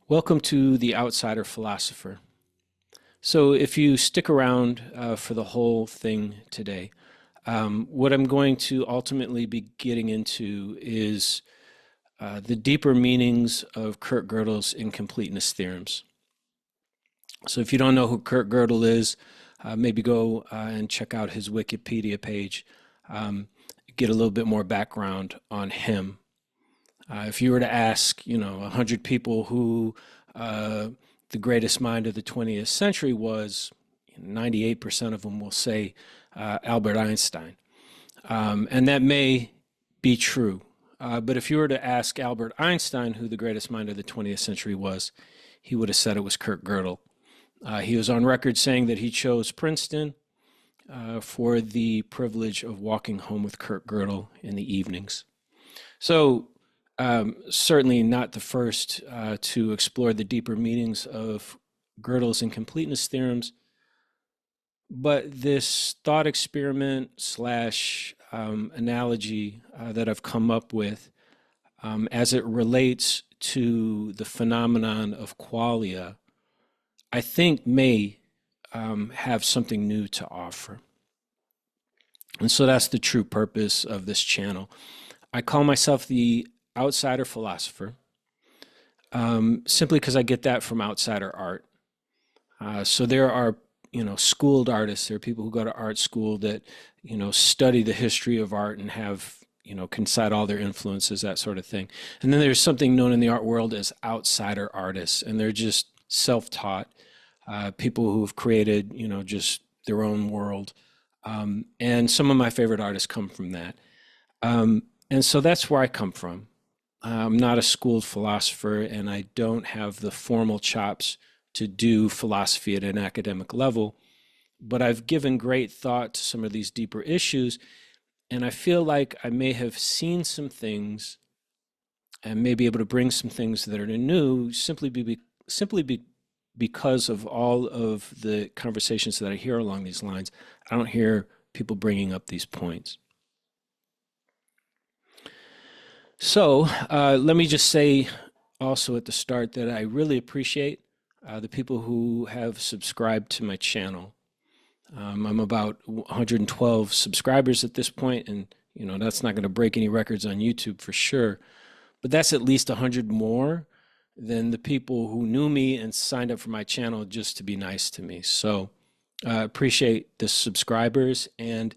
Welcome to The Outsider Philosopher. So if you stick around for the whole thing today, what I'm going to ultimately be getting into is the deeper meanings of Kurt Gödel's incompleteness theorems. So if you don't know who Kurt Gödel is, maybe go and check out his Wikipedia page, get a little bit more background on him. If you were to ask, 100 people who the greatest mind of the 20th century was, 98% of them will say Albert Einstein. And that may be true. But if you were to ask Albert Einstein who the greatest mind of the 20th century was, he would have said it was Kurt Gödel. He was on record saying that he chose Princeton for the privilege of walking home with Kurt Gödel in the evenings. So certainly not the first to explore the deeper meanings of Gödel's incompleteness theorems, but this thought experiment slash analogy that I've come up with as it relates to the phenomenon of qualia, I think may have something new to offer. And so that's the true purpose of this channel. I call myself the outsider philosopher, simply because I get that from outsider art. So there are, schooled artists. There are people who go to art school that, study the history of art and have, can cite all their influences, that sort of thing. And then there's something known in the art world as outsider artists, and they're just self-taught people who have created, just their own world. And some of my favorite artists come from that. And so that's where I come from. I'm not a schooled philosopher, and I don't have the formal chops to do philosophy at an academic level, but I've given great thought to some of these deeper issues, and I feel like I may have seen some things and may be able to bring some things that are new simply because of all of the conversations that I hear along these lines. I don't hear people bringing up these points. So let me just say also at the start that I really appreciate the people who have subscribed to my channel. I'm about 112 subscribers at this point, and that's not going to break any records on YouTube for sure, but that's at least 100 more than the people who knew me and signed up for my channel just to be nice to me. So I appreciate the subscribers, and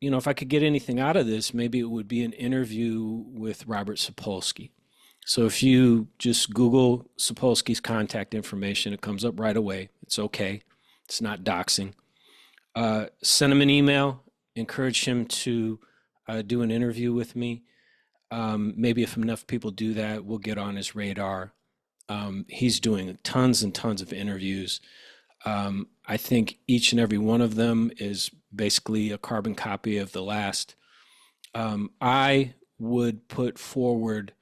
if I could get anything out of this, maybe it would be an interview with Robert Sapolsky. So if you just Google Sapolsky's contact information, it comes up right away. It's okay. It's not doxing. Send him an email, encourage him to do an interview with me. Maybe if enough people do that, we'll get on his radar. He's doing tons and tons of interviews. I think each and every one of them is basically a carbon copy of the last. I would put forward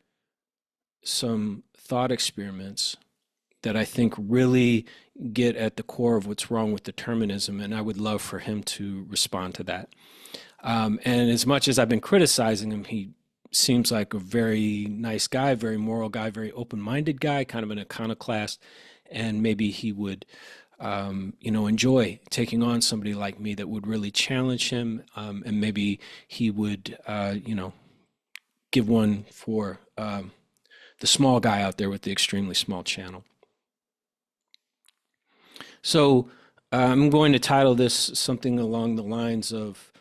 some thought experiments that I think really get at the core of what's wrong with determinism, and I would love for him to respond to that. And as much as I've been criticizing him, he seems like a very nice guy, very moral guy, very open-minded guy, kind of an iconoclast, and maybe he would enjoy taking on somebody like me that would really challenge him, and maybe he would, give one for the small guy out there with the extremely small channel. So I'm going to title this something along the lines of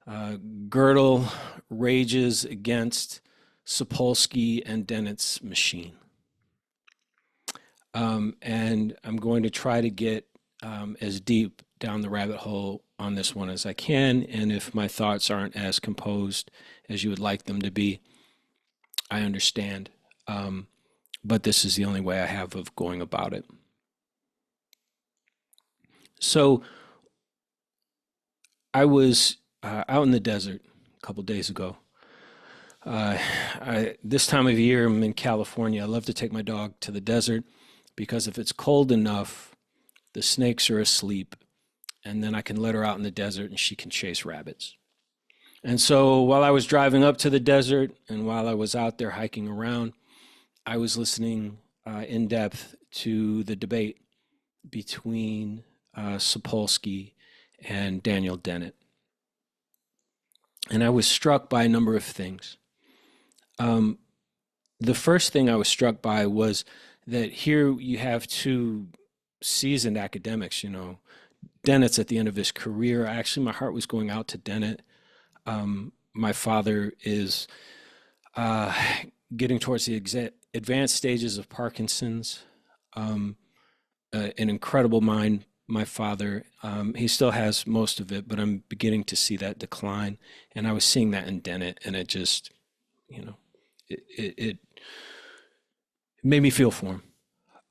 Gödel rages against Sapolsky and Dennett's machine. And I'm going to try to get as deep down the rabbit hole on this one as I can, and if my thoughts aren't as composed as you would like them to be, I understand. But this is the only way I have of going about it. So I was out in the desert a couple days ago. This time of year, I'm in California. I love to take my dog to the desert because if it's cold enough, the snakes are asleep, and then I can let her out in the desert and she can chase rabbits. And so while I was driving up to the desert and while I was out there hiking around, I was listening in depth to the debate between Sapolsky and Daniel Dennett. And I was struck by a number of things. The first thing I was struck by was that here you have two seasoned academics. Dennett's at the end of his career. Actually, my heart was going out to Dennett. My father is getting towards the advanced stages of Parkinson's. An incredible mind, my father. He still has most of it, but I'm beginning to see that decline. And I was seeing that in Dennett, and it just, it made me feel for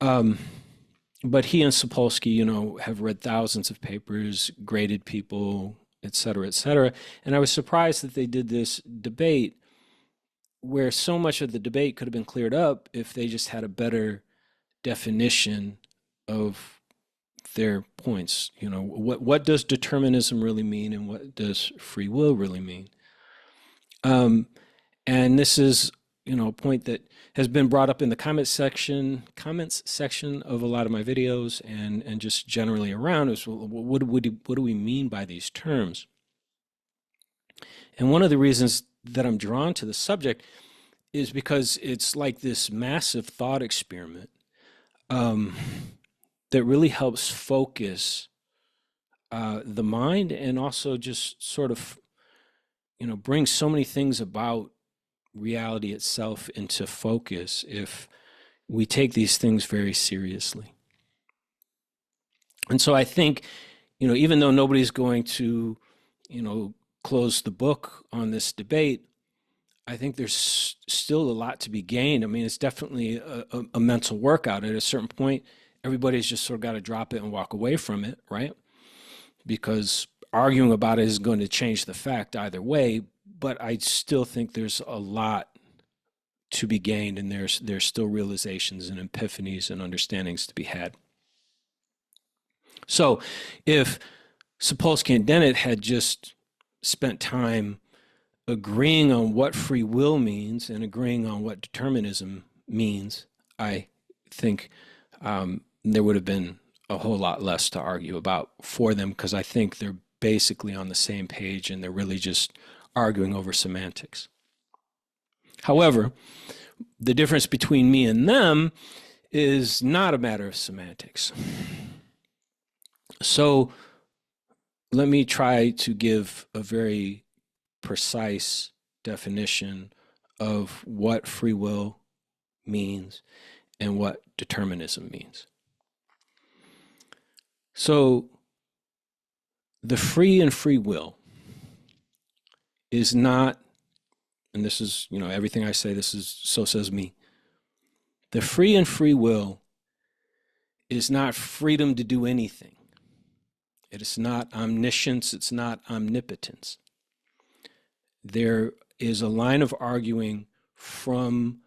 him. But he and Sapolsky, have read thousands of papers, graded people, et cetera, et cetera. And I was surprised that they did this debate where so much of the debate could have been cleared up if they just had a better definition of their points. What does determinism really mean, and what does free will really mean? And this is, a point that has been brought up in the comments section of a lot of my videos, and just generally around is, what do we mean by these terms? And one of the reasons that I'm drawn to the subject is because it's like this massive thought experiment that really helps focus the mind, and also just sort of, bring so many things about reality itself into focus if we take these things very seriously. And so I think, even though nobody's going to, close the book on this debate, I think there's still a lot to be gained. I mean, it's definitely a mental workout. At a certain point, everybody's just sort of got to drop it and walk away from it, right? Because arguing about it is going to change the fact either way. But I still think there's a lot to be gained, and there's still realizations and epiphanies and understandings to be had. So if Sapolsky and Dennett had just spent time agreeing on what free will means and agreeing on what determinism means, I think there would have been a whole lot less to argue about for them, because I think they're basically on the same page and they're really just arguing over semantics. However, the difference between me and them is not a matter of semantics. So let me try to give a very precise definition of what free will means and what determinism means. So the free and free will is not, and this is, everything I say, this is, so says me. The free and free will is not freedom to do anything. It is not omniscience. It's not omnipotence. There is a line of arguing from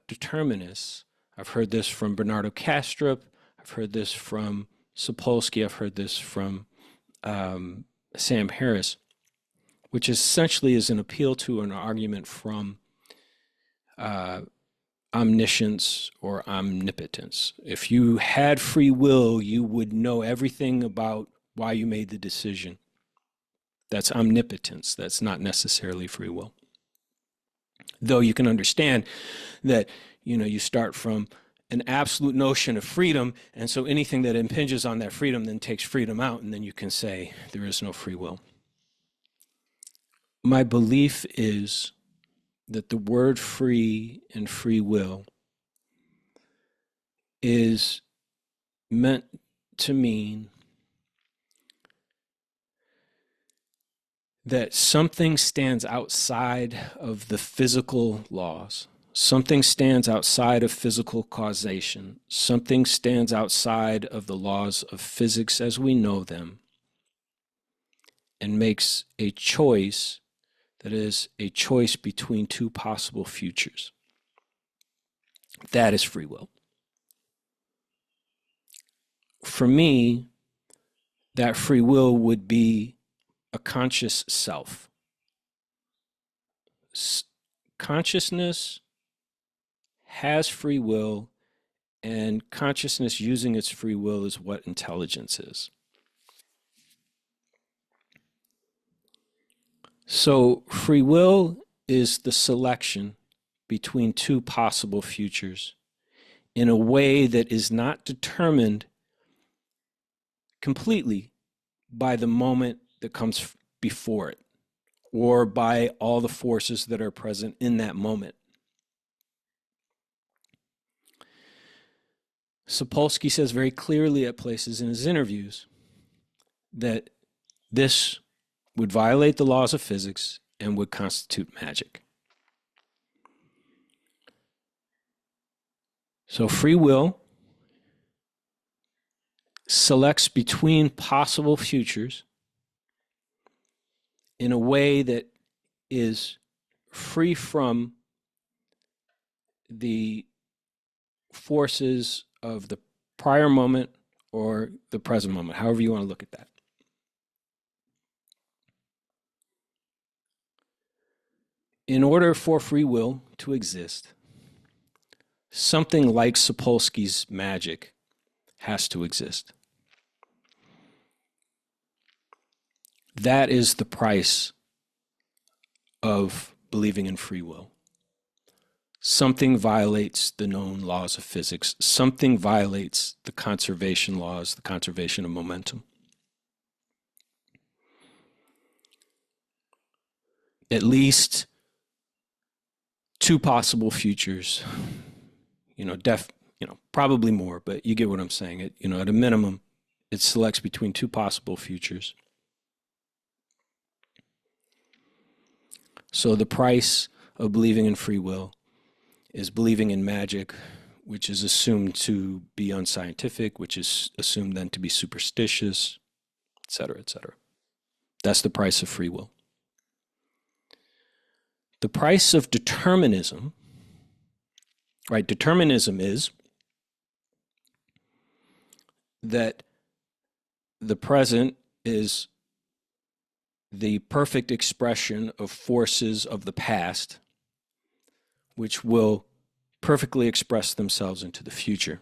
determinists. I've heard this from Bernardo Kastrup. I've heard this from Sapolsky. I've heard this from Sam Harris, which essentially is an appeal to an argument from omniscience or omnipotence. If you had free will, you would know everything about why you made the decision. That's omnipotence. That's not necessarily free will. Though you can understand that, you start from an absolute notion of freedom, and so anything that impinges on that freedom then takes freedom out, and then you can say there is no free will. My belief is that the word free and free will is meant to mean that something stands outside of the physical laws. Something stands outside of physical causation. Something stands outside of the laws of physics as we know them, and makes a choice that is a choice between two possible futures. That is free will. For me, that free will would be a conscious self. Consciousness has free will, and consciousness using its free will is what intelligence is. So free will is the selection between two possible futures in a way that is not determined completely by the moment that comes before it or by all the forces that are present in that moment. Sapolsky says very clearly at places in his interviews that this would violate the laws of physics and would constitute magic. So free will selects between possible futures in a way that is free from the forces of the prior moment or the present moment, however you want to look at that. In order for free will to exist, something like Sapolsky's magic has to exist. That is the price of believing in free will. Something violates the known laws of physics. Something violates the conservation laws, the conservation of momentum. At least two possible futures, probably more, but you get what I'm saying. At a minimum, it selects between two possible futures. So the price of believing in free will is believing in magic, which is assumed to be unscientific, which is assumed then to be superstitious, et cetera, et cetera. That's the price of free will. The price of determinism, right? Determinism is that the present is the perfect expression of forces of the past, which will perfectly express themselves into the future.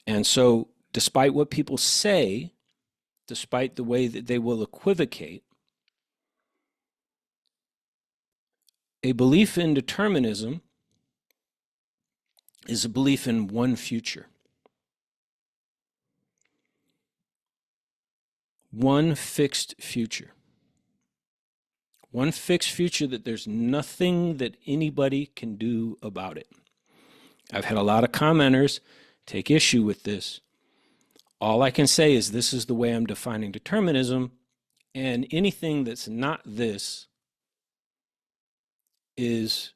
And so, despite what people say, despite the way that they will equivocate, a belief in determinism is a belief in one future. One fixed future. One fixed future that there's nothing that anybody can do about it. I've had a lot of commenters take issue with this. All I can say is this is the way I'm defining determinism, and anything that's not this is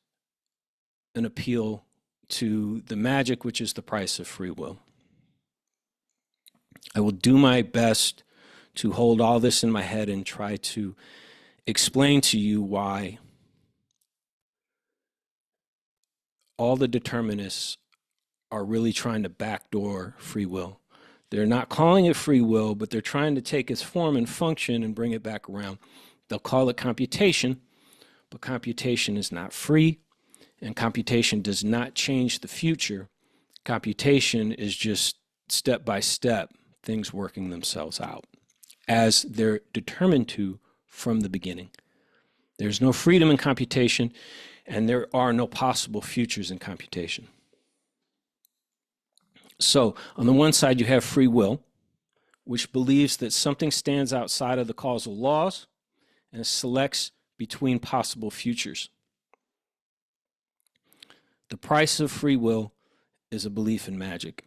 an appeal to the magic, which is the price of free will. I will do my best to hold all this in my head and try to explain to you why all the determinists are really trying to backdoor free will. They're not calling it free will, but they're trying to take its form and function and bring it back around. They'll call it computation, but computation is not free, and computation does not change the future. Computation is just step by step, things working themselves out as they're determined to from the beginning. There's no freedom in computation, and there are no possible futures in computation. So, on the one side, you have free will, which believes that something stands outside of the causal laws and selects between possible futures. The price of free will is a belief in magic.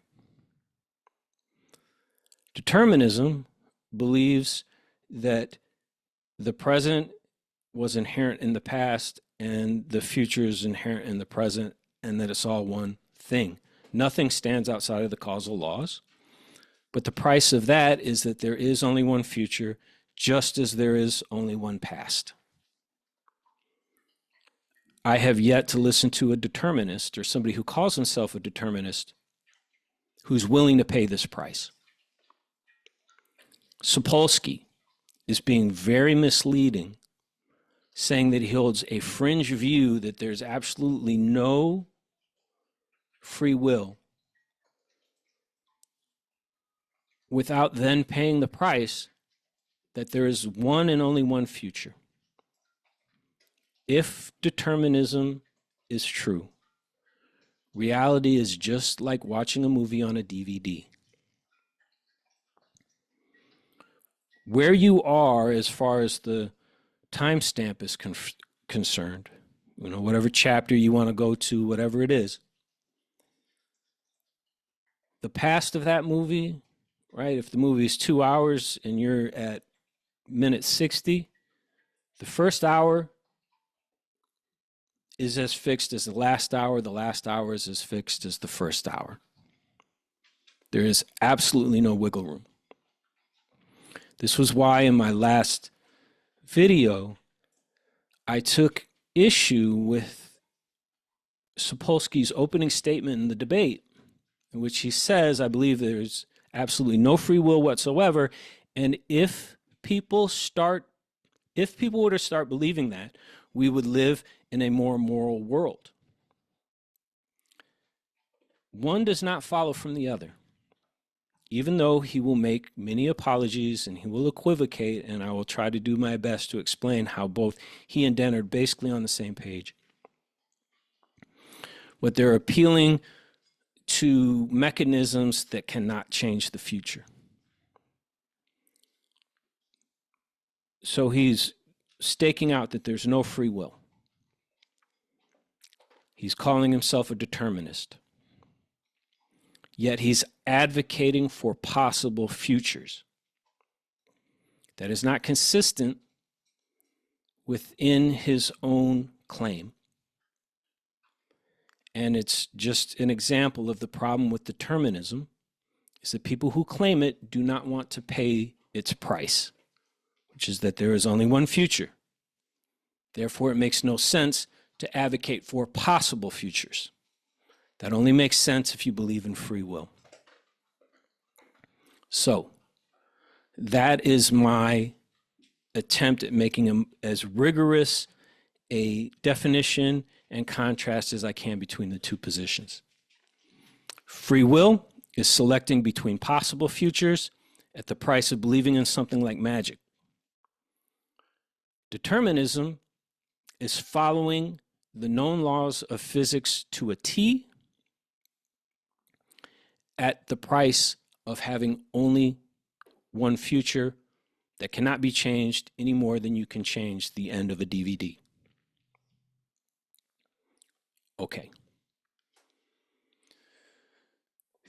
Determinism believes that the present was inherent in the past and the future is inherent in the present, and that it's all one thing. Nothing stands outside of the causal laws, but the price of that is that there is only one future, just as there is only one past. I have yet to listen to a determinist or somebody who calls himself a determinist who's willing to pay this price. Sapolsky is being very misleading, saying that he holds a fringe view that there's absolutely no free will without then paying the price that there is one and only one future. If determinism is true, reality is just like watching a movie on a DVD. Where you are as far as the timestamp is concerned, whatever chapter you want to go to, whatever it is, the past of that movie, right? If the movie is 2 hours and you're at minute 60, the first hour is as fixed as the last hour is as fixed as the first hour. There is absolutely no wiggle room. This was why in my last video, I took issue with Sapolsky's opening statement in the debate, in which he says, I believe there's absolutely no free will whatsoever, and if people were to start believing that, we would live in a more moral world. One does not follow from the other. Even though he will make many apologies and he will equivocate, and I will try to do my best to explain how both he and Dennett are basically on the same page. But they're appealing to mechanisms that cannot change the future. So he's staking out that there's no free will. He's calling himself a determinist. Yet he's advocating for possible futures. That is not consistent within his own claim. And it's just an example of the problem with determinism, is that people who claim it do not want to pay its price, which is that there is only one future. Therefore, it makes no sense to advocate for possible futures. That only makes sense if you believe in free will. So, that is my attempt at making as rigorous a definition and contrast as I can between the two positions. Free will is selecting between possible futures at the price of believing in something like magic. Determinism is following the known laws of physics to a T at the price of having only one future that cannot be changed any more than you can change the end of a DVD. Okay.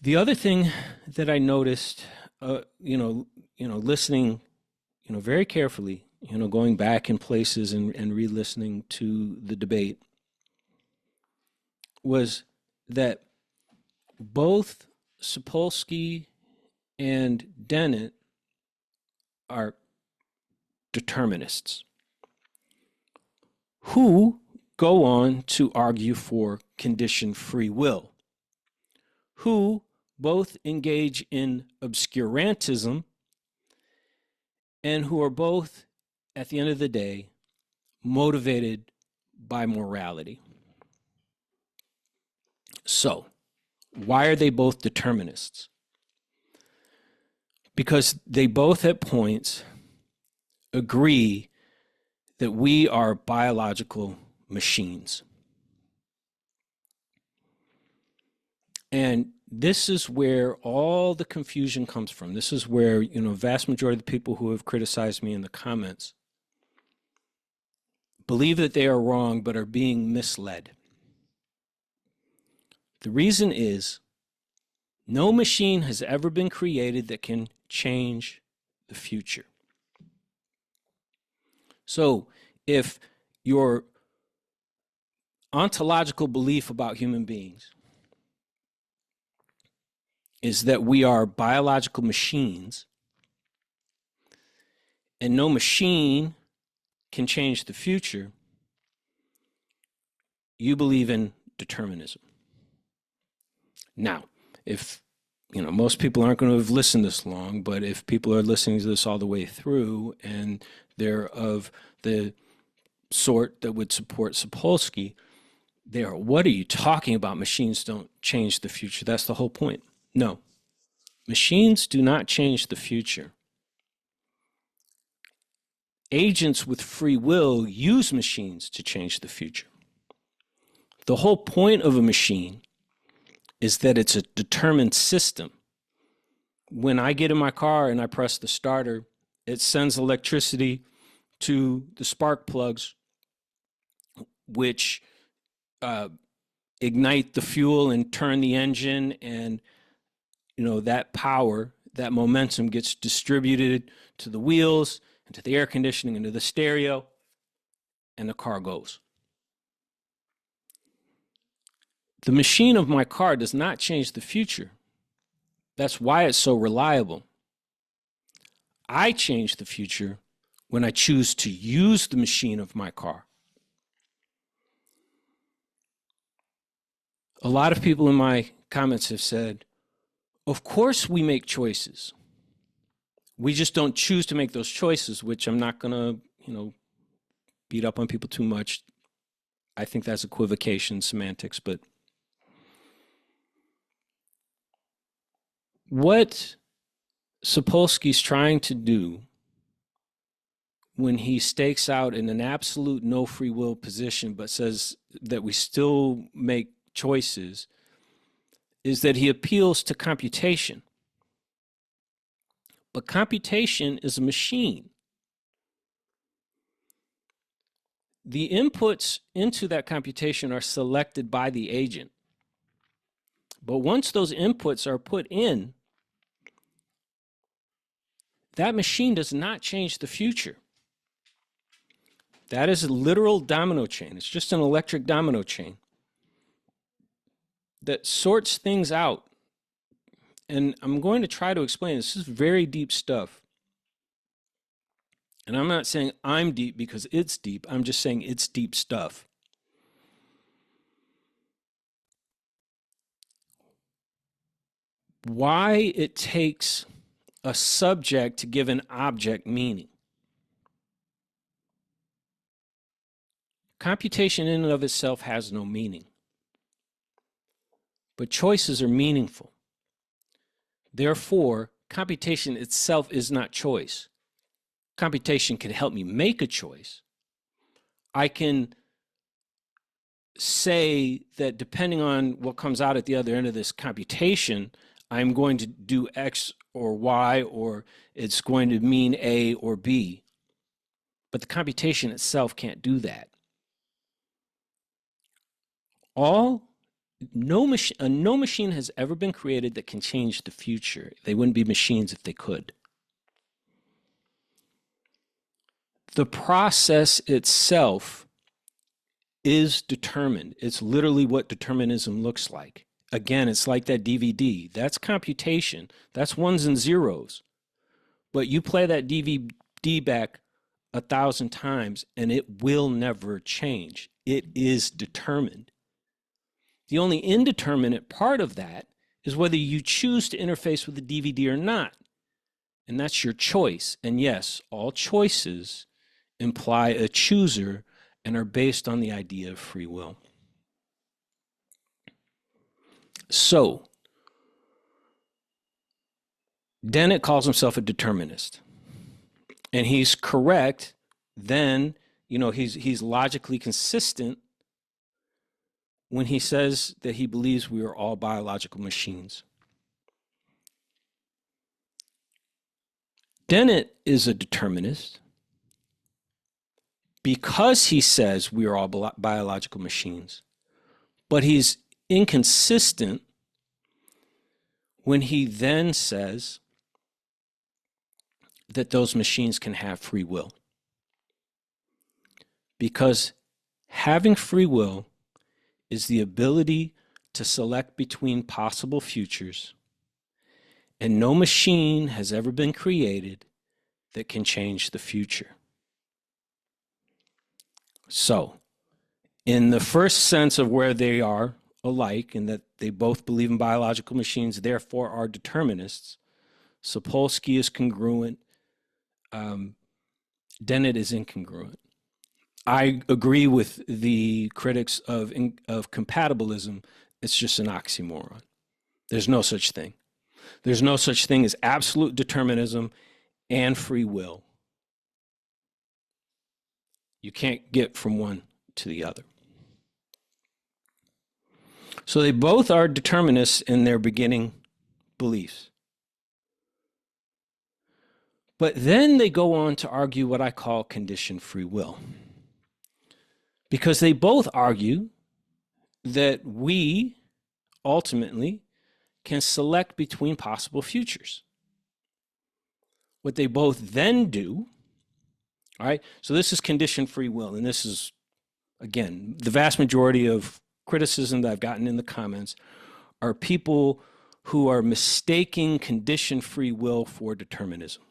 The other thing that I noticed, listening, very carefully, going back in places and re-listening to the debate, was that both Sapolsky and Dennett are determinists who go on to argue for conditioned free will, who both engage in obscurantism and who are both, at the end of the day, motivated by morality. So, why are they both determinists? Because they both at points agree that we are biological machines. And this is where all the confusion comes from. This is where, vast majority of the people who have criticized me in the comments believe that they are wrong but are being misled. The reason is no machine has ever been created that can change the future. So if your ontological belief about human beings is that we are biological machines and no machine can change the future, you believe in determinism. Now, if most people aren't going to have listened this long, but if people are listening to this all the way through and they're of the sort that would support Sapolsky, there. What are you talking about? Machines don't change the future. That's the whole point. No, machines do not change the future. Agents with free will use machines to change the future. The whole point of a machine is that it's a determined system. When I get in my car and I press the starter, it sends electricity to the spark plugs, which ignite the fuel and turn the engine, and that power, that momentum gets distributed to the wheels and to the air conditioning and to the stereo, and the car goes. The machine of my car does not change the future. That's why it's so reliable. I change the future when I choose to use the machine of my car. A lot of people in my comments have said, of course we make choices. We just don't choose to make those choices, which I'm not going to, beat up on people too much. I think that's equivocation, semantics, but what Sapolsky's trying to do when he stakes out in an absolute no free will position, but says that we still make choices, is that he appeals to computation. But computation is a machine. The inputs into that computation are selected by the agent. But once those inputs are put in, that machine does not change the future. That is a literal domino chain. It's just an electric domino chain that sorts things out. And I'm going to try to explain this. This is very deep stuff. And I'm not saying I'm deep because it's deep. I'm just saying it's deep stuff. Why it takes a subject to give an object meaning. Computation in and of itself has no meaning. But choices are meaningful. Therefore, computation itself is not choice. Computation can help me make a choice. I can say that depending on what comes out at the other end of this computation, I'm going to do X or Y, or it's going to mean A or B. But the computation itself can't do that. No machine has ever been created that can change the future. They wouldn't be machines if they could. The process itself is determined. It's literally what determinism looks like. Again, it's like that DVD. That's computation. That's ones and zeros. But you play that DVD back 1,000 times and it will never change. It is determined. The only indeterminate part of that is whether you choose to interface with the DVD or not. And that's your choice. And yes, all choices imply a chooser and are based on the idea of free will. So, Dennett calls himself a determinist. And he's correct. Then, he's logically consistent when he says that he believes we are all biological machines. Dennett is a determinist because he says we are all biological machines, but he's inconsistent when he then says that those machines can have free will. Because having free will is the ability to select between possible futures, and no machine has ever been created that can change the future. So, in the first sense of where they are alike, and that they both believe in biological machines, therefore are determinists, Sapolsky is congruent, Dennett is incongruent. I agree with the critics of compatibilism. It's just an oxymoron. There's no such thing. There's no such thing as absolute determinism and free will. You can't get from one to the other. So they both are determinists in their beginning beliefs. But then they go on to argue what I call conditioned free will. Because they both argue that we ultimately can select between possible futures. What they both then do, all right, so this is conditioned free will, and this is, again, the vast majority of criticism that I've gotten in the comments are people who are mistaking conditioned free will for determinism.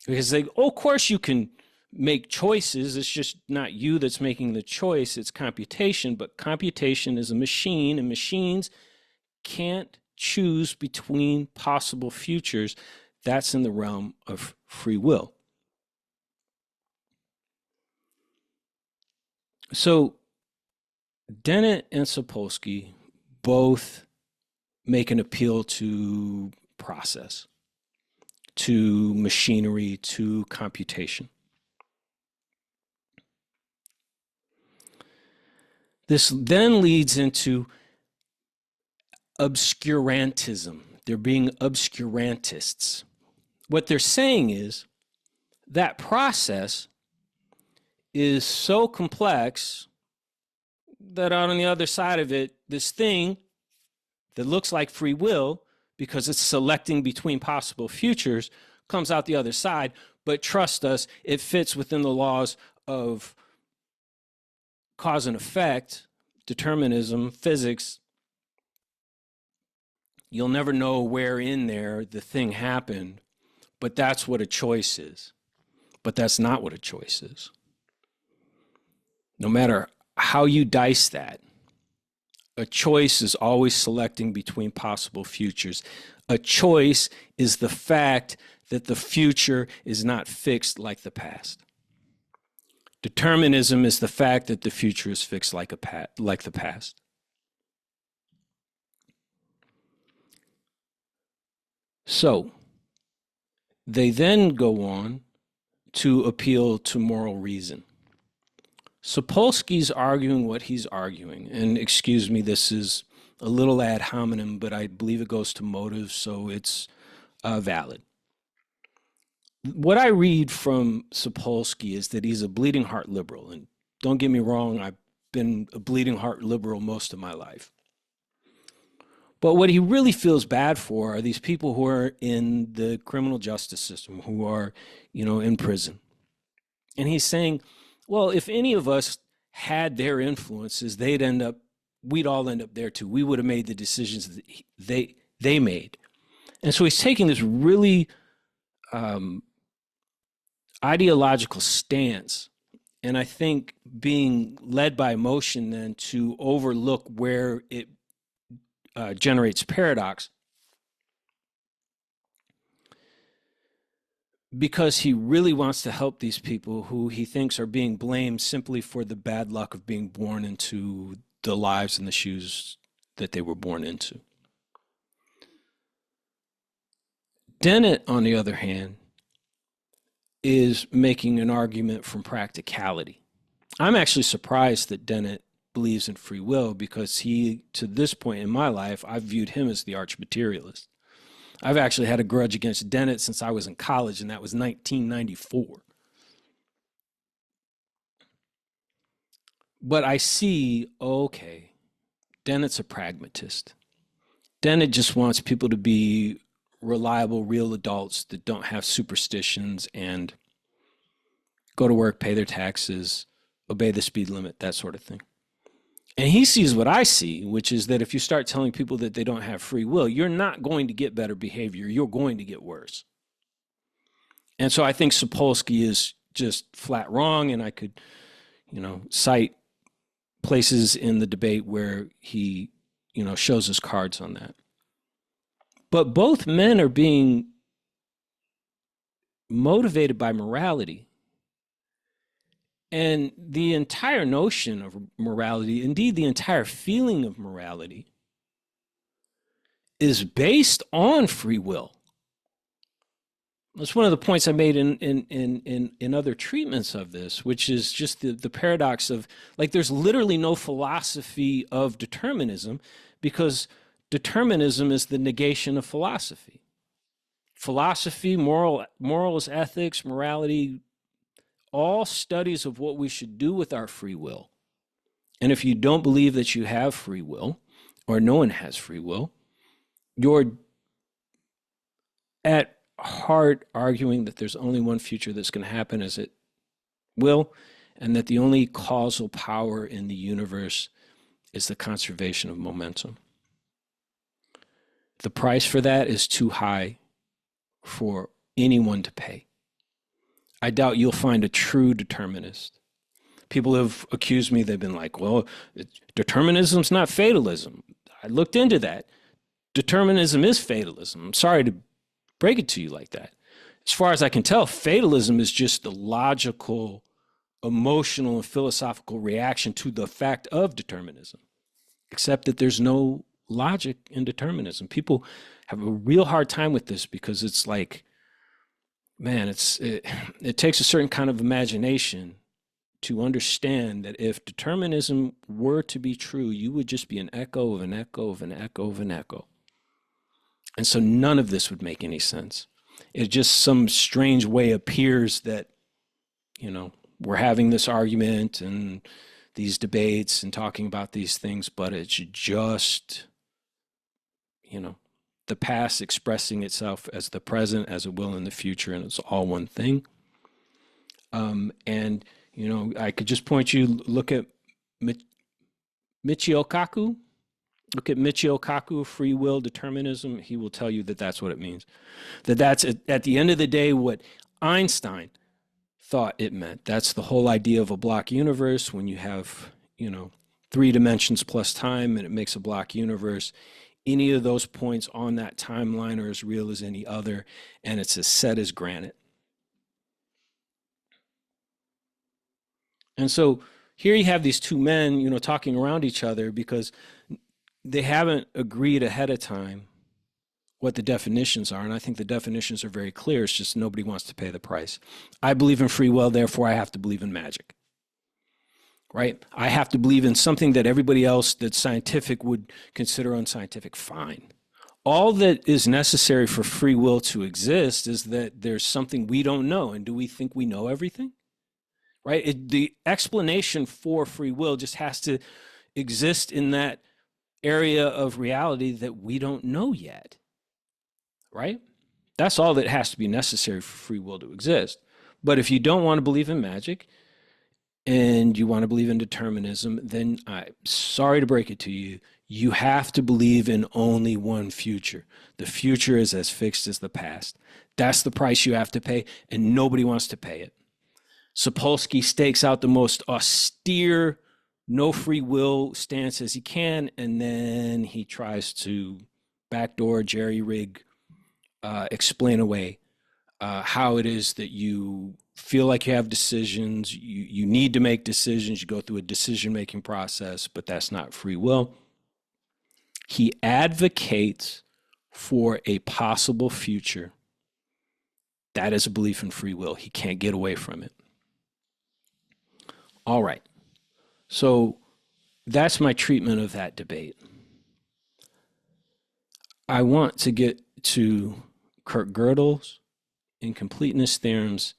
Because they, oh, of course you can make choices. It's just not you that's making the choice. It's computation, but computation is a machine, and machines can't choose between possible futures. That's in the realm of free will. So Dennett and Sapolsky both make an appeal to process, to machinery, to computation. This then leads into obscurantism. They're being obscurantists. What they're saying is that process is so complex that on the other side of it, this thing that looks like free will, because it's selecting between possible futures, comes out the other side. But trust us, it fits within the laws of cause and effect, determinism, physics. You'll never know where in there the thing happened, but that's what a choice is. But that's not what a choice is. No matter how you dice that, a choice is always selecting between possible futures. A choice is the fact that the future is not fixed like the past. Determinism is the fact that the future is fixed like the past. So they then go on to appeal to moral reason. Sapolsky's arguing what he's arguing, and excuse me, this is a little ad hominem, but I believe it goes to motive, so it's valid. What I read from Sapolsky is that he's a bleeding heart liberal, and don't get me wrong, I've been a bleeding heart liberal most of my life. But what he really feels bad for are these people who are in the criminal justice system, who are, in prison. And he's saying, well, if any of us had their influences, we'd all end up there too. We would have made the decisions that they made. And so he's taking this really ideological stance, and I think being led by emotion then to overlook where it generates paradox, because he really wants to help these people who he thinks are being blamed simply for the bad luck of being born into the lives and the shoes that they were born into. Dennett, on the other hand, is making an argument from practicality. I'm actually surprised that Dennett believes in free will, because he, to this point in my life, I've viewed him as the arch materialist. I've actually had a grudge against Dennett since I was in college, and that was 1994. But I see, okay, Dennett's a pragmatist. Dennett just wants people to be reliable, real adults that don't have superstitions and go to work, pay their taxes, obey the speed limit, that sort of thing. And he sees what I see, which is that if you start telling people that they don't have free will, you're not going to get better behavior. You're going to get worse. And so I think Sapolsky is just flat wrong, and I could, cite places in the debate where he, shows his cards on that. But both men are being motivated by morality. And the entire notion of morality, indeed the entire feeling of morality, is based on free will. That's one of the points I made in other treatments of this, which is just the paradox of, like, there's literally no philosophy of determinism, because determinism is the negation of philosophy. Philosophy, morals, ethics, morality, all studies of what we should do with our free will. And if you don't believe that you have free will, or no one has free will, you're at heart arguing that there's only one future that's going to happen as it will, and that the only causal power in the universe is the conservation of momentum. The price for that is too high for anyone to pay. I doubt you'll find a true determinist. People have accused me, they've been like, well, determinism's not fatalism. I looked into that. Determinism is fatalism. I'm sorry to break it to you like that. As far as I can tell, fatalism is just the logical, emotional, and philosophical reaction to the fact of determinism, except that there's no logic in determinism. People have a real hard time with this because it's like, man, it takes a certain kind of imagination to understand that if determinism were to be true, you would just be an echo of an echo of an echo of an echo. And so none of this would make any sense. It just some strange way appears that, we're having this argument and these debates and talking about these things, but it's just, the past expressing itself as the present, as it will in the future, and it's all one thing. And, I could just point you, look at Michio Kaku. Look at Michio Kaku, free will, determinism. He will tell you that that's what it means. That's at the end of the day what Einstein thought it meant. That's the whole idea of a block universe. When you have, 3 dimensions plus time and it makes a block universe, any of those points on that timeline are as real as any other, and it's as set as granite. And so here you have these two men, talking around each other because they haven't agreed ahead of time what the definitions are. And I think the definitions are very clear. It's just nobody wants to pay the price. I believe in free will, therefore I have to believe in magic. Right? I have to believe in something that everybody else that's scientific would consider unscientific. Fine. All that is necessary for free will to exist is that there's something we don't know. And do we think we know everything? Right? The explanation for free will just has to exist in that area of reality that we don't know yet. Right? That's all that has to be necessary for free will to exist. But if you don't want to believe in magic and you want to believe in determinism, then I'm sorry to break it to you, you have to believe in only one future. The future is as fixed as the past. That's the price you have to pay, and nobody wants to pay it. Sapolsky stakes out the most austere, no free will stance as he can, and then he tries to backdoor, jerry-rig, explain away how it is that you feel like you have decisions, you need to make decisions, you go through a decision-making process, but that's not free will. He advocates for a possible future. That is a belief in free will. He can't get away from it. All right. So that's my treatment of that debate. I want to get to Kurt Gödel's incompleteness theorems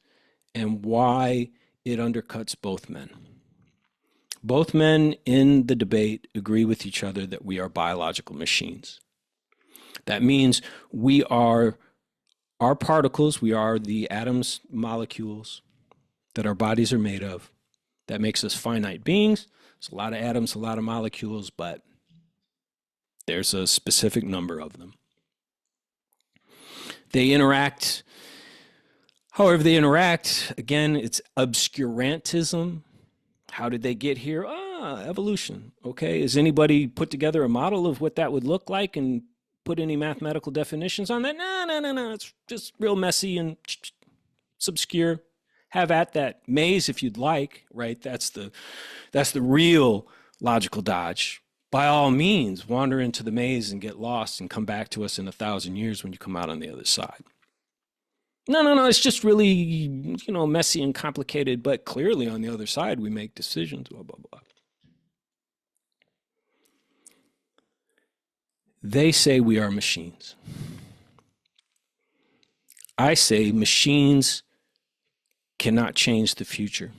and why it undercuts both men. Both men in the debate agree with each other that we are biological machines. That means we are our particles, we are the atoms, molecules that our bodies are made of. That makes us finite beings. There's a lot of atoms, a lot of molecules, but there's a specific number of them. They interact however they interact. Again, it's obscurantism. How did they get here? Evolution. Okay, has anybody put together a model of what that would look like and put any mathematical definitions on that? No. It's just real messy and it's obscure. have at that maze if you'd like, right? That's the real logical dodge. By all means, wander into the maze and get lost and come back to us in 1,000 years when you come out on the other side. No, it's just really, messy and complicated, but clearly on the other side we make decisions, blah, blah, blah. They say we are machines. I say machines cannot change the future.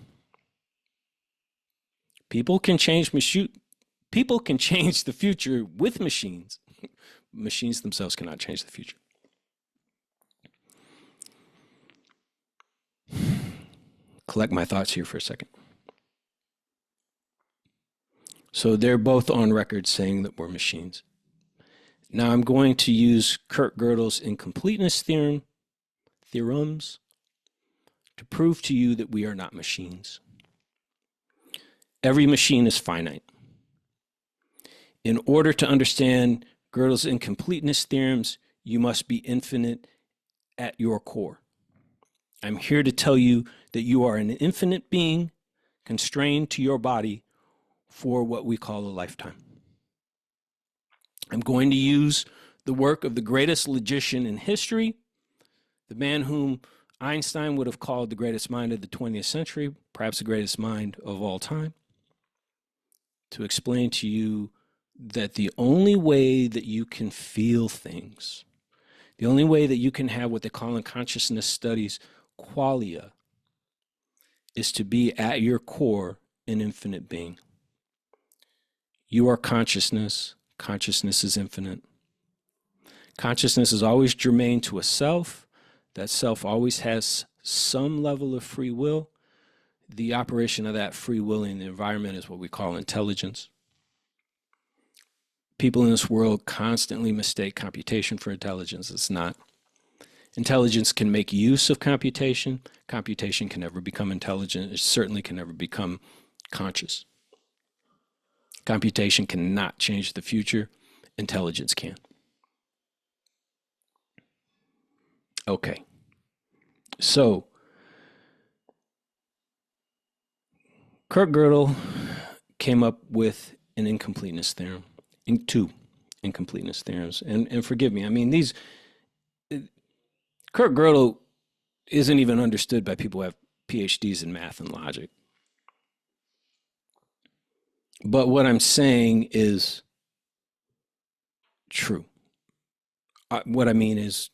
People can change the future with machines. Machines themselves cannot change the future. Collect my thoughts here for a second. So they're both on record saying that we're machines. Now I'm going to use Gödel's incompleteness theorems to prove to you that we are not machines. Every machine is finite. In order to understand Gödel's incompleteness theorems, you must be infinite at your core. I'm here to tell you that you are an infinite being constrained to your body for what we call a lifetime. I'm going to use the work of the greatest logician in history, the man whom Einstein would have called the greatest mind of the 20th century, perhaps the greatest mind of all time, to explain to you that the only way that you can feel things, the only way that you can have what they call in consciousness studies qualia, is to be at your core an infinite being. You are consciousness. Consciousness is infinite. Consciousness is always germane to a self. That self always has some level of free will. The operation of that free will in the environment is what we call intelligence. People in this world constantly mistake computation for intelligence. It's not. Intelligence can make use of computation. Computation can never become intelligent. It certainly can never become conscious. Computation cannot change the future. Intelligence can. Okay. So, Gödel came up with an incompleteness theorem, two incompleteness theorems. And forgive me, I mean, Gödel isn't even understood by people who have PhDs in math and logic. But what I'm saying is true. What I mean is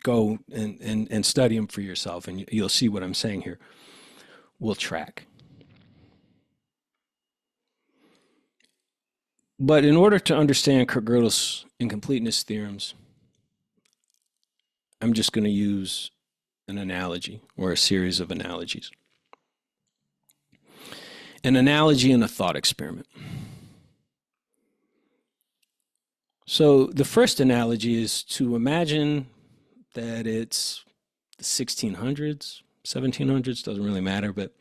go and study them for yourself, and you'll see what I'm saying here will track. But in order to understand Gödel's incompleteness theorems, I'm just going to use an analogy or a series of analogies. An analogy and a thought experiment. So the first analogy is to imagine that it's the 1600s, 1700s, doesn't really matter, but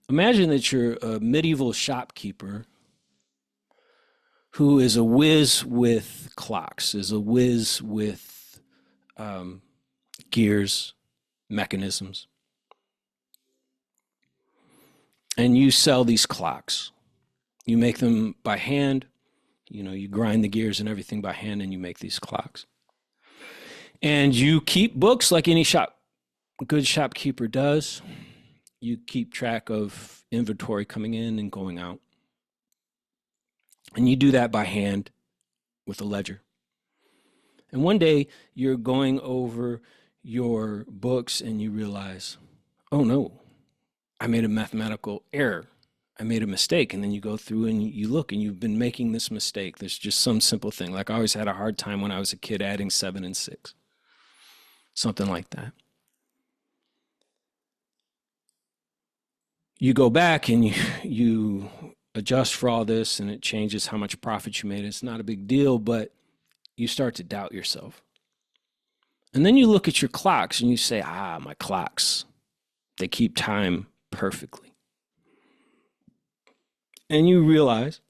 imagine that you're a medieval shopkeeper who is a whiz with clocks, is a whiz with gears, mechanisms. And you sell these clocks. You make them by hand. You grind the gears and everything by hand, and you make these clocks. And you keep books like any good shopkeeper does. You keep track of inventory coming in and going out. And you do that by hand with a ledger. And one day you're going over your books and you realize, oh no, I made a mathematical error. I made a mistake. And then you go through and you look and you've been making this mistake. There's just some simple thing. Like I always had a hard time when I was a kid adding 7 and 6. Something like that. You go back and you adjust for all this and it changes how much profit you made. It's not a big deal, but you start to doubt yourself. And then you look at your clocks and you say, my clocks, they keep time perfectly. And you realize,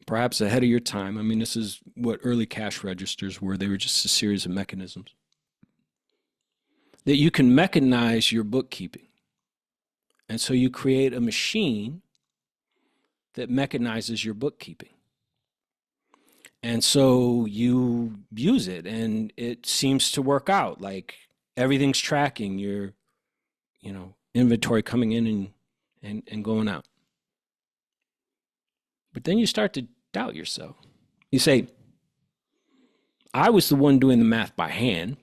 perhaps ahead of your time, I mean, this is what early cash registers were. They were just a series of mechanisms. That you can mechanize your bookkeeping. And so you create a machine that mechanizes your bookkeeping. And so you use it and it seems to work out. Like everything's tracking your, inventory coming in and going out. But then you start to doubt yourself. You say, I was the one doing the math by hand.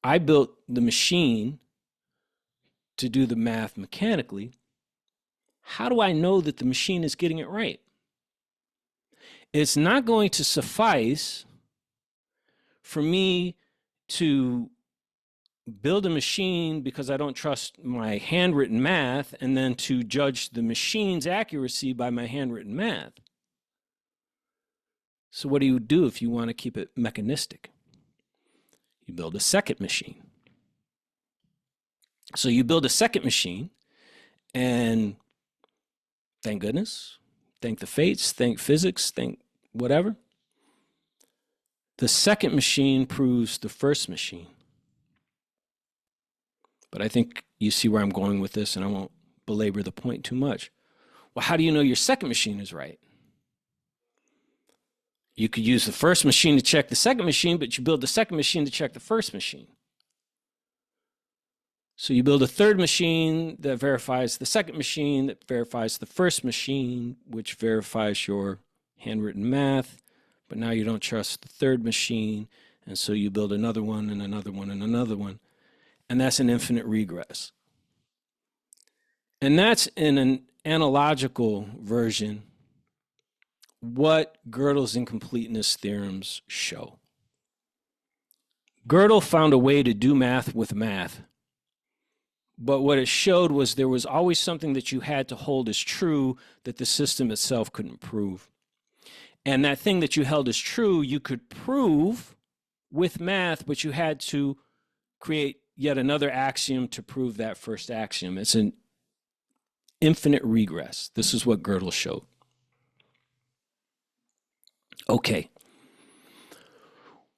I built the machine to do the math mechanically. How do I know that the machine is getting it right? It's not going to suffice for me to build a machine because I don't trust my handwritten math and then to judge the machine's accuracy by my handwritten math. So what do you do if you want to keep it mechanistic? You build a second machine. So you build a second machine, and thank goodness, thank the fates, thank physics, thank whatever. The second machine proves the first machine. But I think you see where I'm going with this, and I won't belabor the point too much. Well, how do you know your second machine is right? You could use the first machine to check the second machine, but you build the second machine to check the first machine. So you build a third machine that verifies the second machine, that verifies the first machine, which verifies your handwritten math, but now you don't trust the third machine, and so you build another one and another one and another one. And that's an infinite regress. And that's in an analogical version what Gödel's incompleteness theorems show. Gödel found a way to do math with math, but what it showed was there was always something that you had to hold as true that the system itself couldn't prove. And that thing that you held as true, you could prove with math, but you had to create yet another axiom to prove that first axiom. It's an infinite regress. This is what Gödel showed. Okay.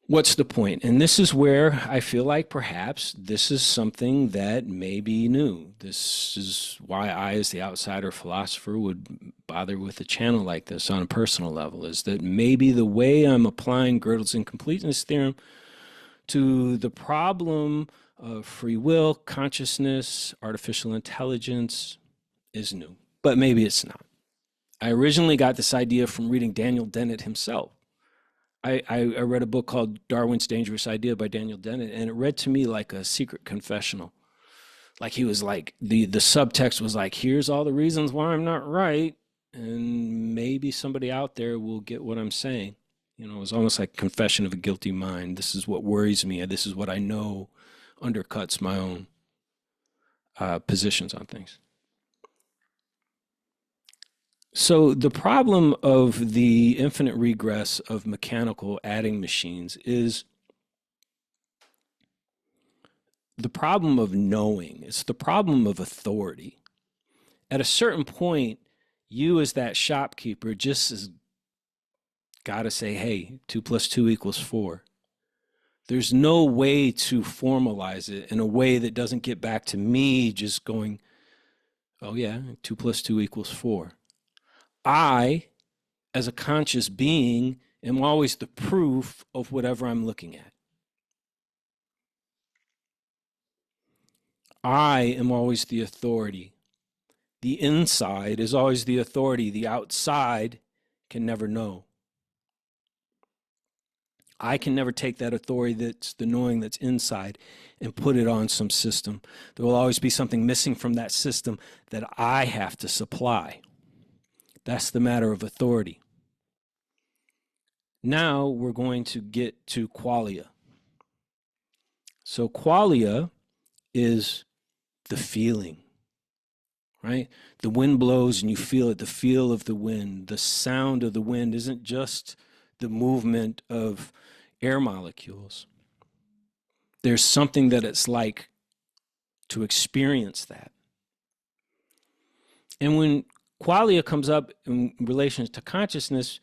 What's the point? And this is where I feel like perhaps this is something that may be new. This is why I, as the outsider philosopher, would bother with a channel like this on a personal level, is that maybe the way I'm applying Gödel's incompleteness theorem to the problem of free will, consciousness, artificial intelligence is new. But maybe it's not. I originally got this idea from reading Daniel Dennett himself. I read a book called Darwin's Dangerous Idea by Daniel Dennett, and it read to me like a secret confessional. Like he was like, the subtext was like, here's all the reasons why I'm not right, and maybe somebody out there will get what I'm saying. It was almost like confession of a guilty mind. This is what worries me, and this is what I know undercuts my own positions on things. So the problem of the infinite regress of mechanical adding machines is the problem of knowing. It's the problem of authority. At a certain point, you as that shopkeeper just has got to say, hey, 2 + 2 = 4. There's no way to formalize it in a way that doesn't get back to me just going, oh yeah, 2 + 2 = 4. I, as a conscious being, am always the proof of whatever I'm looking at. I am always the authority. The inside is always the authority. The outside can never know. I can never take that authority, that's the knowing that's inside, and put it on some system. There will always be something missing from that system that I have to supply. That's the matter of authority. Now we're going to get to qualia. So qualia is the feeling, right? The wind blows and you feel it, the feel of the wind. The sound of the wind isn't just the movement of air molecules. There's something that it's like to experience that. And when qualia comes up in relation to consciousness,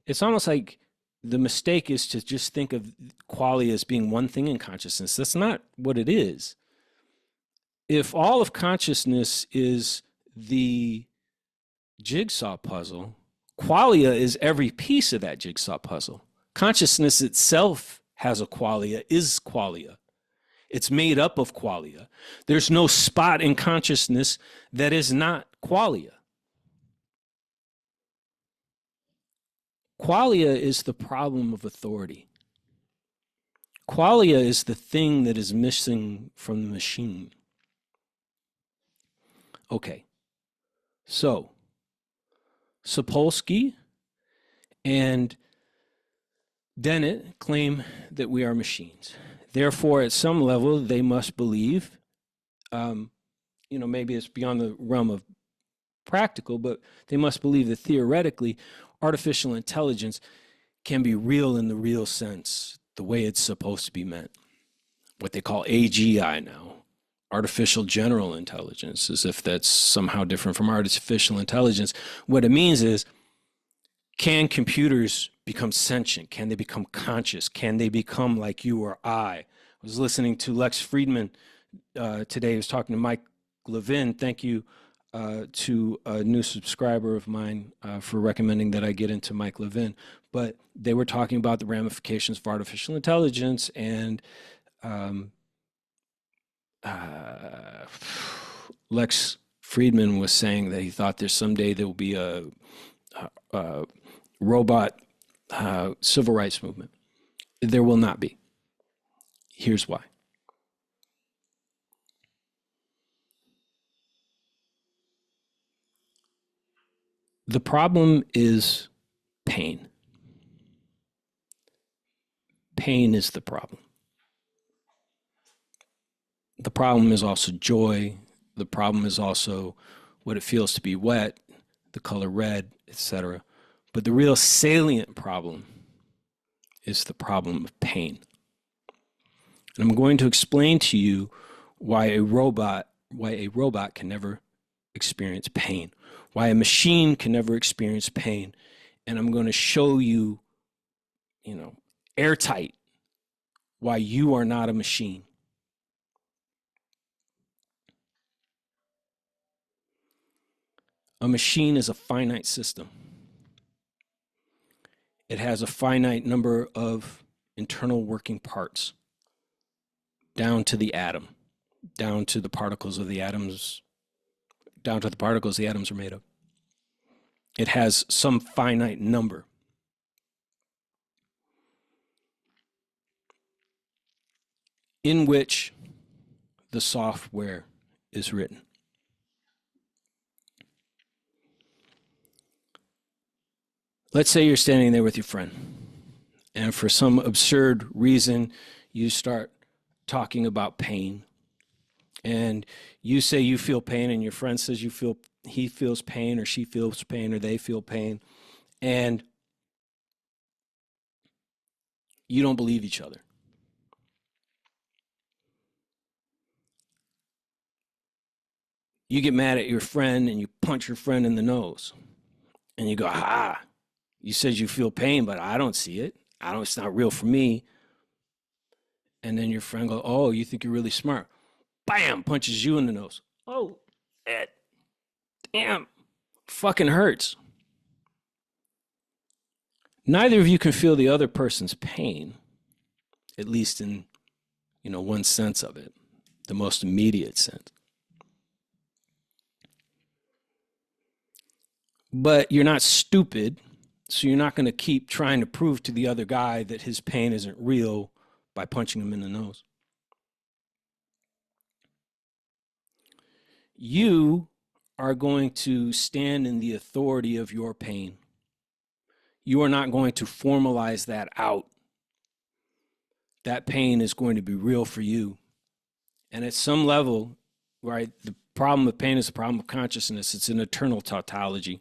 it's almost like the mistake is to just think of qualia as being one thing in consciousness. That's not what it is. if all of consciousness is the jigsaw puzzle, qualia is every piece of that jigsaw puzzle. Consciousness itself has a qualia, is qualia. It's made up of qualia. There's no spot in consciousness that is not qualia. Qualia is the problem of authority. Qualia is the thing that is missing from the machine. Okay, so Sapolsky and Dennett claim that we are machines. Therefore, at some level, they must believe, maybe it's beyond the realm of practical, but they must believe that theoretically, artificial intelligence can be real in the real sense, the way it's supposed to be meant. What they call AGI now, artificial general intelligence, as if that's somehow different from artificial intelligence. What it means is, can computers become sentient? Can they become conscious? Can they become like you or I? Was listening to Lex Friedman today. He was talking to Mike Levin. Thank you to a new subscriber of mine for recommending that I get into Mike Levin. But they were talking about the ramifications of artificial intelligence, and Lex Friedman was saying that he thought there's someday there will be a robot civil rights movement. There will not be. Here's why. The problem is pain. Pain is the problem. The problem is also joy. The problem is also what it feels to be wet, the color red, etc. But the real salient problem is the problem of pain. And I'm going to explain to you why a robot can never experience pain, why a machine can never experience pain. And I'm going to show you, airtight, why you are not a machine. A machine is a finite system. It has a finite number of internal working parts, down to the atom, down to the particles of the atoms, down to the particles the atoms are made of. It has some finite number. In which the software is written. Let's say you're standing there with your friend, and for some absurd reason, you start talking about pain, and you say you feel pain, and your friend says he feels pain, or she feels pain, or they feel pain, and you don't believe each other. You get mad at your friend, and you punch your friend in the nose, and you go, you said you feel pain, but I don't see it. It's not real for me. And then your friend goes, oh, you think you're really smart. Bam, punches you in the nose. Oh, damn, fucking hurts. Neither of you can feel the other person's pain, at least in, one sense of it, the most immediate sense. But you're not stupid, so you're not going to keep trying to prove to the other guy that his pain isn't real by punching him in the nose. You are going to stand in the authority of your pain. You are not going to formalize that out. That pain is going to be real for you. And at some level, right, the problem of pain is the problem of consciousness. It's an eternal tautology.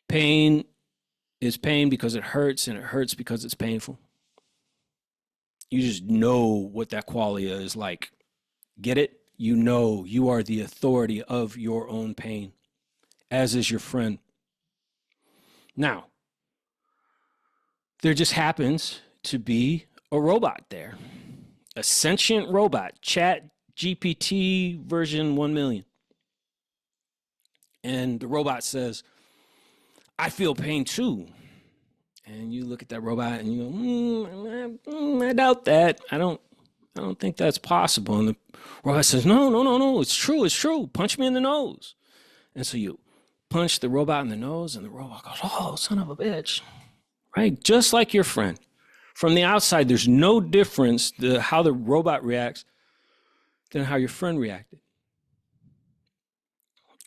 Pain is pain because it hurts, and it hurts because it's painful. You just know what that qualia is like. Get it? You are the authority of your own pain, as is your friend. Now, there just happens to be a robot there, a sentient robot, Chat GPT version 1 million. And the robot says, I feel pain too. And you look at that robot and you go, I doubt that. I don't think that's possible. And the robot says, no, it's true. Punch me in the nose. And so you punch the robot in the nose, and the robot goes, oh, son of a bitch. Right? Just like your friend. From the outside, there's no difference to how the robot reacts than how your friend reacted.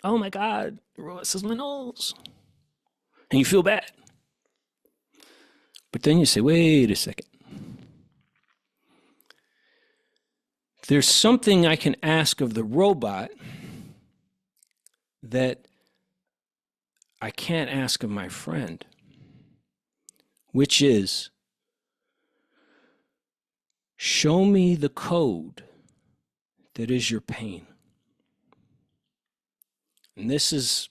Oh my God, the robot says my nose. And you feel bad. But then you say, wait a second. There's something I can ask of the robot that I can't ask of my friend, which is, show me the code that is your pain. And this is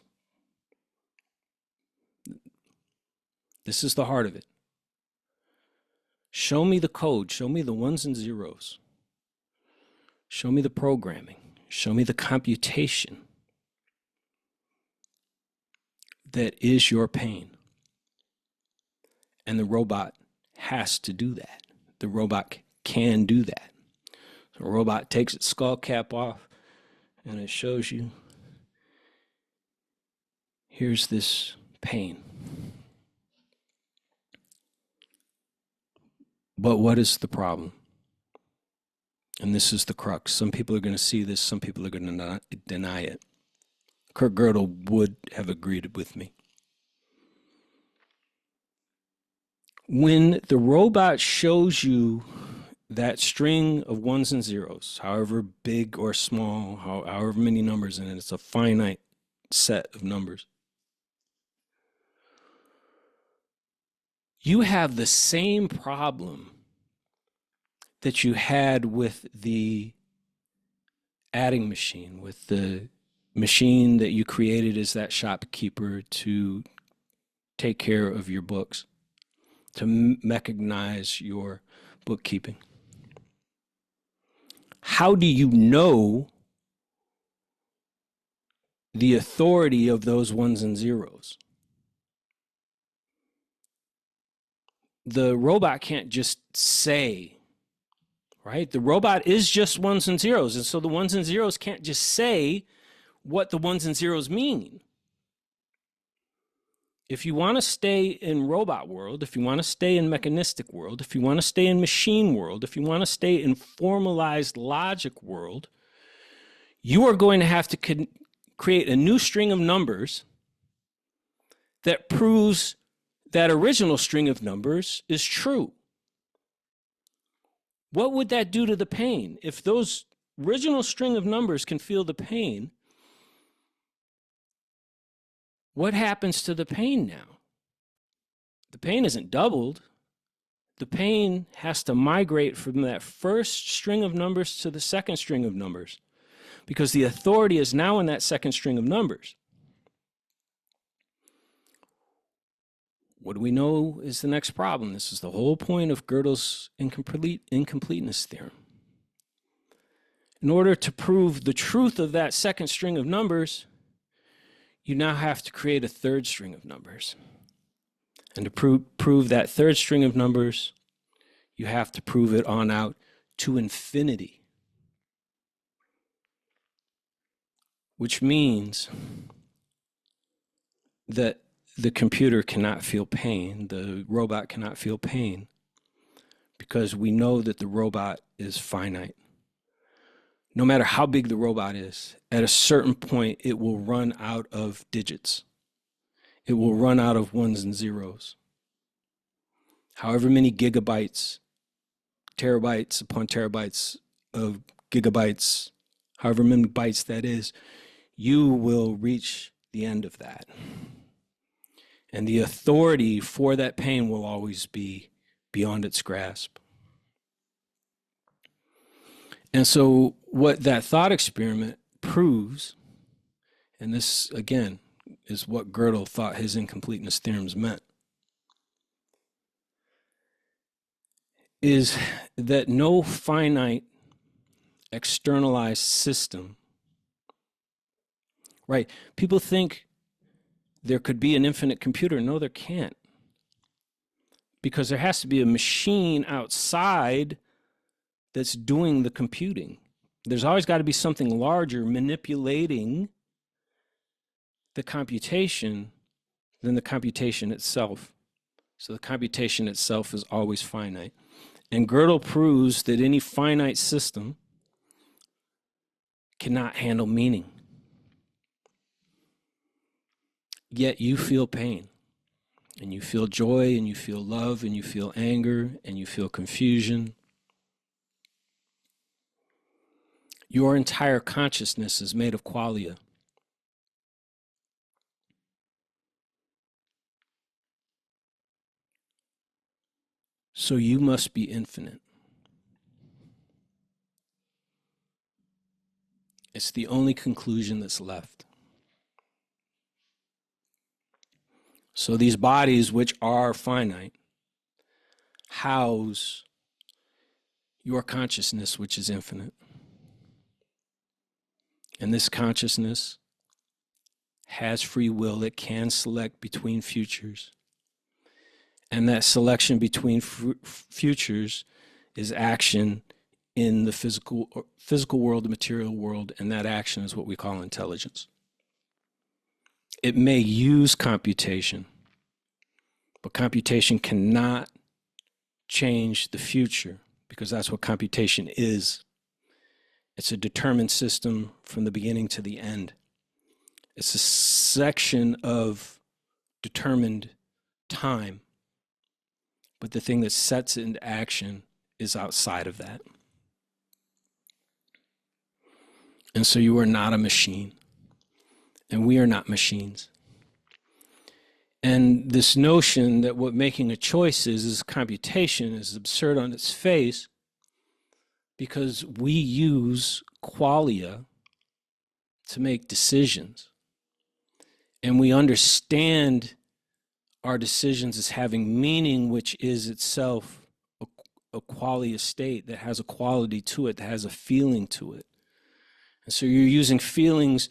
the heart of it. Show me the code. Show me the ones and zeros. Show me the programming. Show me the computation that is your pain. And the robot has to do that. The robot can do that. So the robot takes its skull cap off and it shows you, here's this pain. But what is the problem? And this is the crux. Some people are going to see this, some people are going to deny it. Kurt Gödel would have agreed with me. When the robot shows you that string of ones and zeros, however big or small, however many numbers in it, it's a finite set of numbers. You have the same problem that you had with the adding machine, with the machine that you created as that shopkeeper to take care of your books, to mechanize your bookkeeping. How do you know the authority of those ones and zeros? The robot can't just say, right? The robot is just ones and zeros. And so the ones and zeros can't just say what the ones and zeros mean. If you want to stay in robot world, if you want to stay in mechanistic world, if you want to stay in machine world, if you want to stay in formalized logic world, you are going to have to create a new string of numbers that proves that original string of numbers is true. What would that do to the pain? If those original string of numbers can feel the pain, what happens to the pain now? The pain isn't doubled. The pain has to migrate from that first string of numbers to the second string of numbers, because the authority is now in that second string of numbers. What do we know is the next problem? This is the whole point of Gödel's incompleteness theorem. In order to prove the truth of that second string of numbers, you now have to create a third string of numbers. And to prove that third string of numbers, you have to prove it on out to infinity. Which means that the computer cannot feel pain, the robot cannot feel pain, because we know that the robot is finite. No matter how big the robot is, at a certain point, it will run out of digits. It will run out of ones and zeros. However many gigabytes, terabytes upon terabytes of gigabytes, however many bytes that is, you will reach the end of that. And the authority for that pain will always be beyond its grasp. And so what that thought experiment proves, and this, again, is what Gödel thought his incompleteness theorems meant, is that no finite externalized system, right? People think there could be an infinite computer. No, there can't. Because there has to be a machine outside that's doing the computing. There's always got to be something larger manipulating the computation than the computation itself. So the computation itself is always finite. And Gödel proves that any finite system cannot handle meaning. Yet you feel pain, and you feel joy, and you feel love, and you feel anger, and you feel confusion. Your entire consciousness is made of qualia. So you must be infinite. It's the only conclusion that's left. So these bodies, which are finite, house your consciousness, which is infinite. And this consciousness has free will. It can select between futures. And that selection between futures is action in the physical world, the material world, and that action is what we call intelligence. It may use computation, but computation cannot change the future, because that's what computation is. It's a determined system from the beginning to the end. It's a section of determined time, but the thing that sets it into action is outside of that. And so you are not a machine, and we are not machines. And this notion that what making a choice is computation is absurd on its face, because we use qualia to make decisions. And we understand our decisions as having meaning, which is itself a qualia state that has a quality to it, that has a feeling to it. And so you're using feelings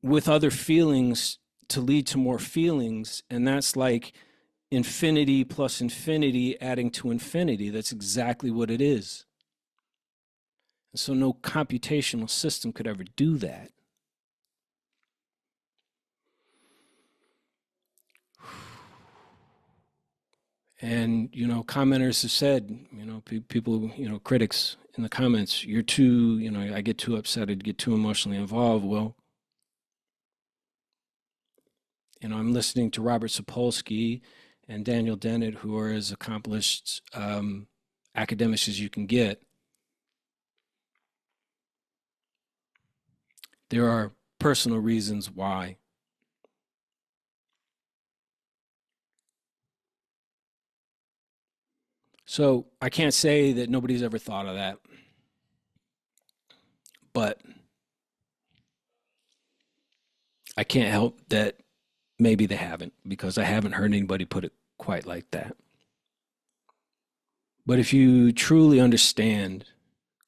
with other feelings to lead to more feelings, and that's like infinity plus infinity adding to infinity. That's exactly what it is. And so no computational system could ever do that. And, commenters have said, people, critics in the comments, you're too, I get too upset, I'd get too emotionally involved. Well, I'm listening to Robert Sapolsky and Daniel Dennett, who are as accomplished academics as you can get. There are personal reasons why. So I can't say that nobody's ever thought of that, but I can't help that maybe they haven't, because I haven't heard anybody put it quite like that. But if you truly understand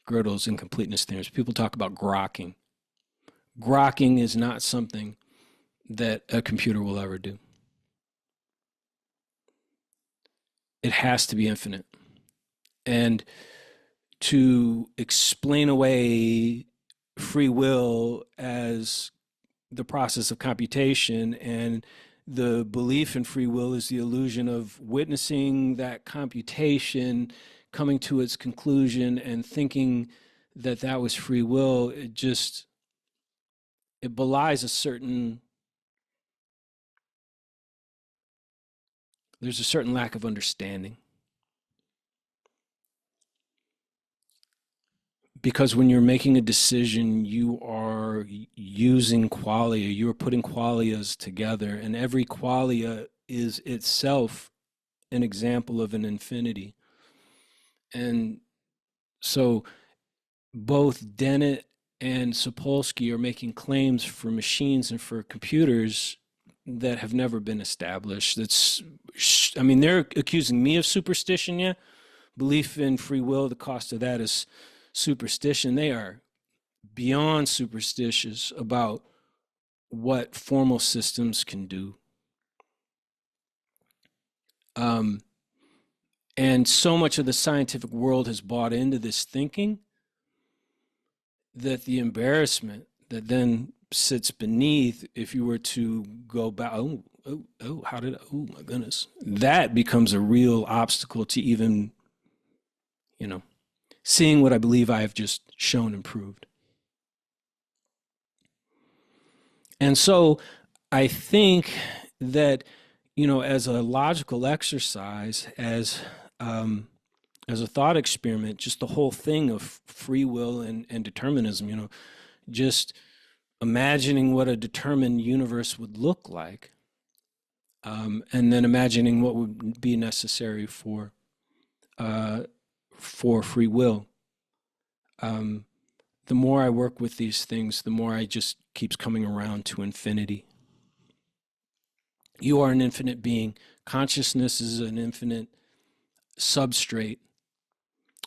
Gödel's incompleteness theorems, people talk about grokking. Grokking is not something that a computer will ever do. It has to be infinite. And to explain away free will as the process of computation, and the belief in free will is the illusion of witnessing that computation coming to its conclusion and thinking that that was free will, it belies there's a certain lack of understanding. Because when you're making a decision, you are using qualia, you're putting qualias together, and every qualia is itself an example of an infinity. And so both Dennett and Sapolsky are making claims for machines and for computers that have never been established. They're accusing me of superstition, yeah, belief in free will, the cost of that is superstition. They are beyond superstitious about what formal systems can do. And so much of the scientific world has bought into this thinking that the embarrassment that then sits beneath, if you were to go back, oh my goodness, that becomes a real obstacle to even, seeing what I believe I have just shown and proved. And so I think that, as a logical exercise, as a thought experiment, just the whole thing of free will and determinism, just imagining what a determined universe would look like, and then imagining what would be necessary for free will. The more I work with these things, the more I just keeps coming around to infinity. You are an infinite being. Consciousness is an infinite substrate.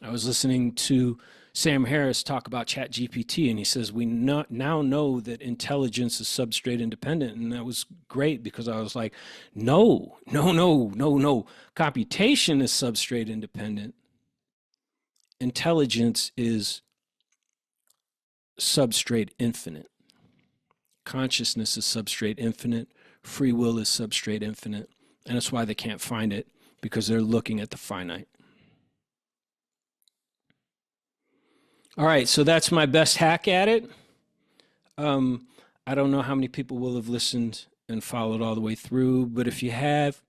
I was listening to Sam Harris talk about ChatGPT, and he says, we now know that intelligence is substrate independent. And that was great, because I was like, no. Computation is substrate independent. Intelligence is substrate infinite. Consciousness is substrate infinite. Free will is substrate infinite. And that's why they can't find it, because they're looking at the finite. All right, so that's my best hack at it. I don't know how many people will have listened and followed all the way through, but if you have,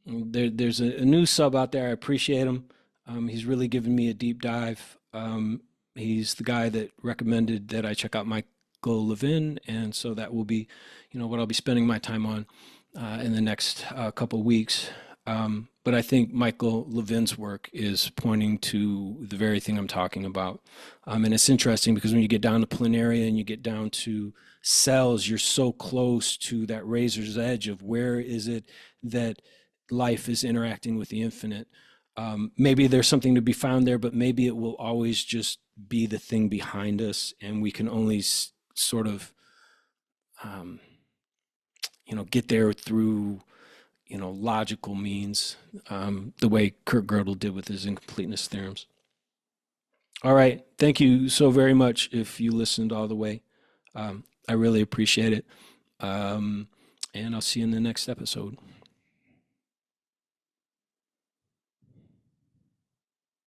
there's a new sub out there. I appreciate him. He's really given me a deep dive. He's the guy that recommended that I check out Michael Levin, and so that will be, what I'll be spending my time on in the next couple of weeks. But I think Michael Levin's work is pointing to the very thing I'm talking about. And it's interesting, because when you get down to planaria and you get down to cells, you're so close to that razor's edge of where is it that life is interacting with the infinite. Maybe there's something to be found there, but maybe it will always just be the thing behind us, and we can only sort of, get there through logical means, the way Gödel did with his incompleteness theorems. All right. Thank you so very much if you listened all the way. I really appreciate it. And I'll see you in the next episode.